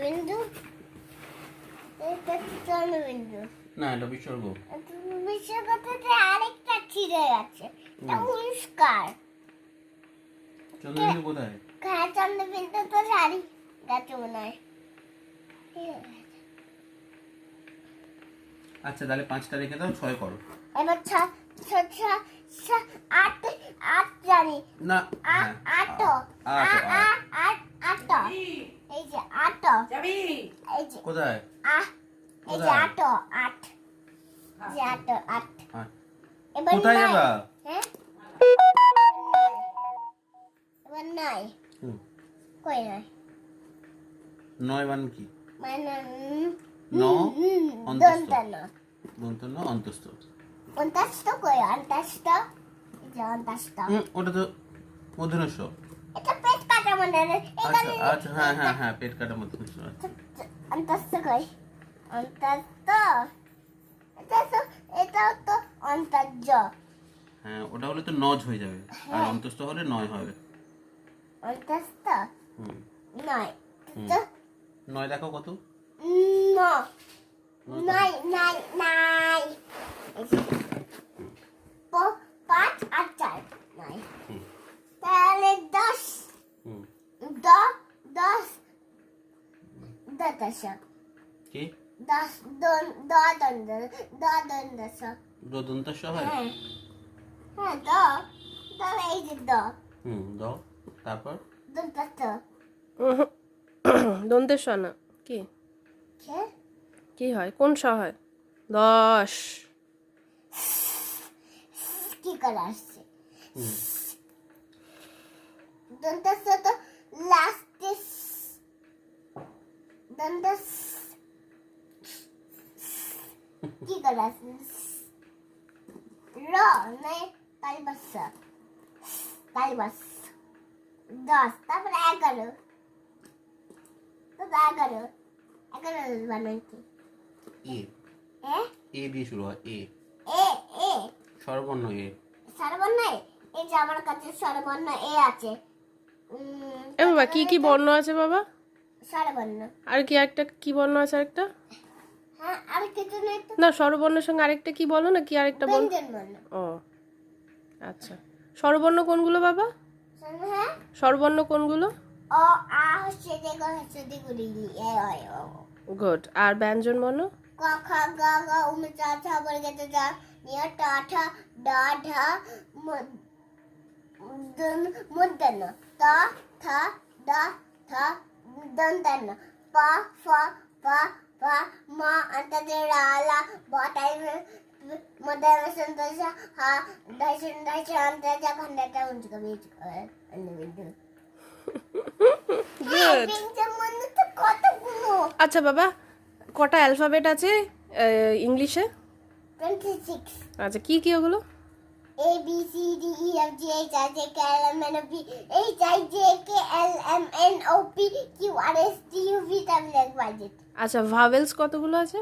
বিন্দু, এটা চন্দ্রবিন্দু। না, এটা বিসর্গ। বিশ্বকথাতে আরেকটা ছিঁড়ে গেছে, এটা পরিষ্কার। চন্দ্রবিন্দু কোথায়? হ্যাঁ, চন্দ্রবিন্দু তো শাড়ি গেছে মনে হয়। আচ্ছা, তাহলে 5টা রেখে দাও, 6 করো। এবার আট আট জানি না, আট আট এই যে আট এই যে কোথায়? এই যে আট আট যে আট আট আট। এবার কোথায় নয়। যাবা? হ্যাঁ, এবার নয়। কই নয়? 9 মান কি? মানে ন অন্তস্থ। দন্ত না, দন্ত ন অন্তস্থ। অন্তস্থ কই? অন্তস্থ এই যে অন্তস্থ, ওটা তো মধ্যনস্ব। এটা পেট কাটা মানে আচ্ছা আচ্ছা, হ্যাঁ, পেট কাটা মধ্যনস্ব। অন্তস্থ কই? অন্তস্থ এটাও তো অন্তর্য। হ্যাঁ, ওটা হলে তো নজ হয়ে যাবে, আর অন্তস্থ হলে 9 হবে। অন্তস্থ হুম, নয়, হুম। তো 9 দেখো কত? নাই নাই নাই, পাঁচ আর চার নয়, হুম, তাহলে 10 হুম। 10 দশ কি? 10 দশ দন্তস্ব হয়? হ্যাঁ হ্যাঁ এই যে দাও। তারপর দন্তস্থ দন্তের না কি কে কি হয়, কোন স হয়? 10 কি করে আসছে? হুম, দন্তস্থ তো লাস্টে দন্তস কি করে আসছে? র নাই তালবাস 10, তারপরে 11, তো 11 বানাই কি? এ হ্যাঁ, এ দিয়ে শুরু হয়। এ এ এ স্বরবর্ণ এ। স্বরবর্ণ এই যে আমার কাছে স্বরবর্ণ এ আছে। এ বাবা, কি কি বর্ণ আছে বাবা? স্বরবর্ণ, আর কি একটা কি বর্ণ আছে আরেকটা? হ্যাঁ, আর কিছু নেই তো। না, স্বরবর্ণের সঙ্গে আরেকটা কি বলো না, কি আরেকটা বর্ণ? ব্যঞ্জন বর্ণ। ও আচ্ছা, স্বরবর্ণ কোনগুলো বাবা? হ্যাঁ, স্বরবর্ণ কোনগুলো? অ আ হচ্ছে দেখো হচ্ছে দিগুলি এ অয় ও গুড। আর ব্যঞ্জন বর্ণ? ক খ গ ঘ উম চ ছ বর্গে চ জ নিয় ট ঠ ড ঢ মূর্ধন্য ত থ দ থ দন্তন্য প ফ প প ম অন্তর্য রা লা ব তাই মধ্যম সন্তোষ হ দর্শন অন্তর্য খণ্ডটা উঞ্চ কবি অন্যবিন্দু। গুড। কতগুলো? আচ্ছা বাবা, কটা অ্যালফাবেট আছে ইংলিশে? 26. আচ্ছা, কি কি ওগুলো? A B C D E F G H I J K L M N O P H I J K L M N O P Q R S T U V W X Y Z. আচ্ছা, vowels কতগুলো আছে?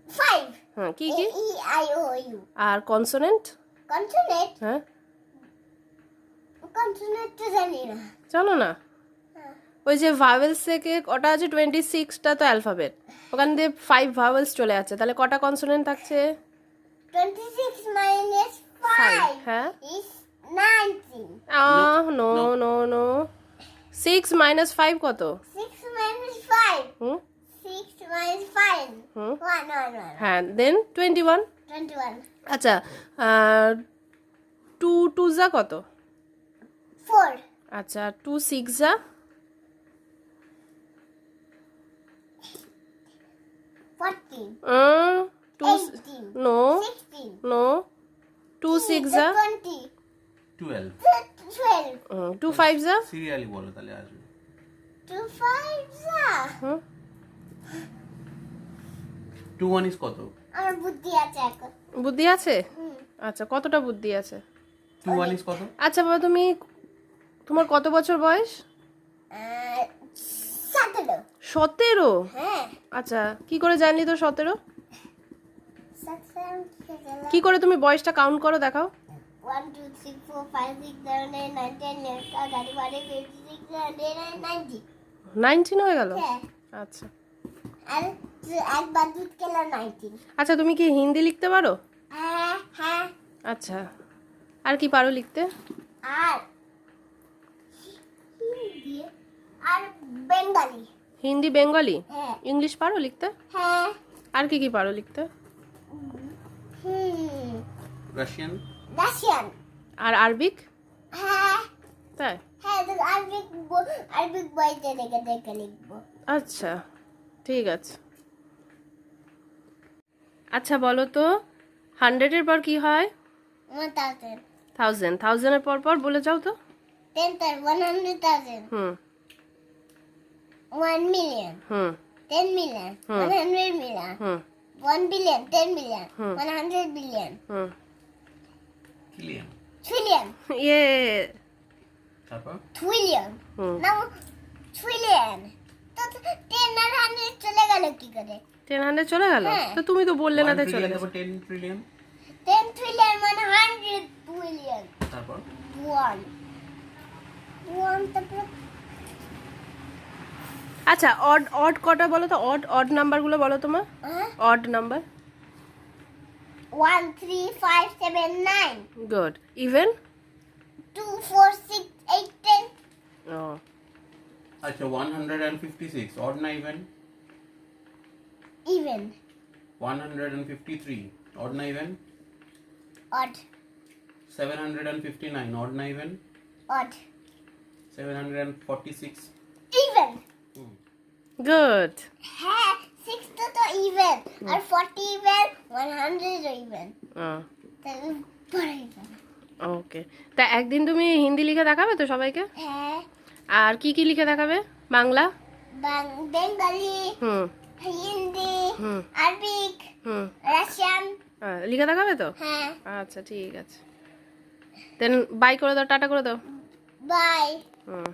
5. হ্যাঁ, কি A কি? E I O U. আর consonant? Consonant. হ্যাঁ, Consonant তো জানি না। চলো না, ওই যে ভাওয়েলস থেকে ওটা আছে 26টা তো অ্যালফাবেট, ওখান দিয়ে 5 ভাওয়েলস চলে যাচ্ছে, তাহলে কটা কনসোনেন্ট থাকছে? 26 minus 5 হ্যাঁ। is 19. No no no, 6 minus 5 কত? 6 minus 5. হুম 6 minus 5. হুম 1. হ্যাঁ, দেন 21। 21. আচ্ছা, 2 2 যা কত? 4. আচ্ছা, 2 6 যা? 14. 2 18. নো 16. নো, 2 6 যা? 20. 12। 12. 2 5 যা? সিরিয়ালি বলো, তাহলে আসবে। 2 5. হুম 2 1 is কত? আমার বুদ্ধি আছে এখন। বুদ্ধি আছে? আচ্ছা, কতটা বুদ্ধি আছে? 2 1 is কত? আচ্ছা বাবা, তোমার কত বছর বয়স? 17. 17? হ্যাঁ, আচ্ছা, কি করে জানলি তো 17? 17. কি করে তুমি বয়সটা কাউন্ট করো দেখাও? 1 2 3 4 5 6 7 8 9 10 11 12 13 14 15 16 17 18 19 19 হয়ে গেল? হ্যাঁ। আচ্ছা আর একবার দুধ খেলো 19। আচ্ছা তুমি কি হিন্দি লিখতে পারো? হ্যাঁ হ্যাঁ। আচ্ছা আর কি পারো লিখতে? আর হিন্দি আর বেঙ্গলি। হিন্দি বেঙ্গলি হ্যাঁ ইংলিশ পারো লিখতে? হ্যাঁ। আর কি কি পারো লিখতে? রাশিয়ান। রাশিয়ান। আর আরবিক? হ্যাঁ তাই? হ্যাঁ, তো আরবিক বইতে দেখে দেখে লিখবো। আচ্ছা ঠিক আছে। আচ্ছা বলো তো 100-এর পর কি হয়? 1000 1000, 1000-এর পর পর বলে যাও তো। 10,000 100,000 হুম 1 million হুম 10 million 100 million হুম 1 billion 10 billion Hmm. 100 billion হুম কিলিয়ান। trillion ইয়ে তারপর trillion হুম নাও trillion। তো 10 আর 100 চলে গেল কি করে? 1000 চলে গেল? হ্যাঁ। তো তুমি তো বললে না 1 তাই চলে trillion, গেছে। তারপর 10 ট্রিলিয়ন, 10 trillion মানে 100 trillion তারপর 1 তারপর আচ্ছা অড অড কটা বলো তো, অড অড নাম্বারগুলো বলো তোমার, অড নাম্বার। 1 3 5 7 9 গুড। ইভেন? 2 4 6 8 10 ও আচ্ছা 156 অড না ইভেন? even 153 অড না ইভেন? odd 759 অড না ইভেন? odd 746 even good. হ্যাঁ 6 তো even আর 40 even 100 even তাহলে বড় even। ওকে তা একদিন তুমি হিন্দি লিখে দেখাবে তো সবাইকে? হ্যাঁ আর কি কি লিখে দেখাবে? বাংলা? বেঙ্গলি হুম হিন্দি হুম আরবিক হুম রাশিয়ান। লিখে দেখাবে তো? হ্যাঁ আচ্ছা ঠিক আছে দেন বাই করে দাও, টাটা করে দাও। বাই। হুম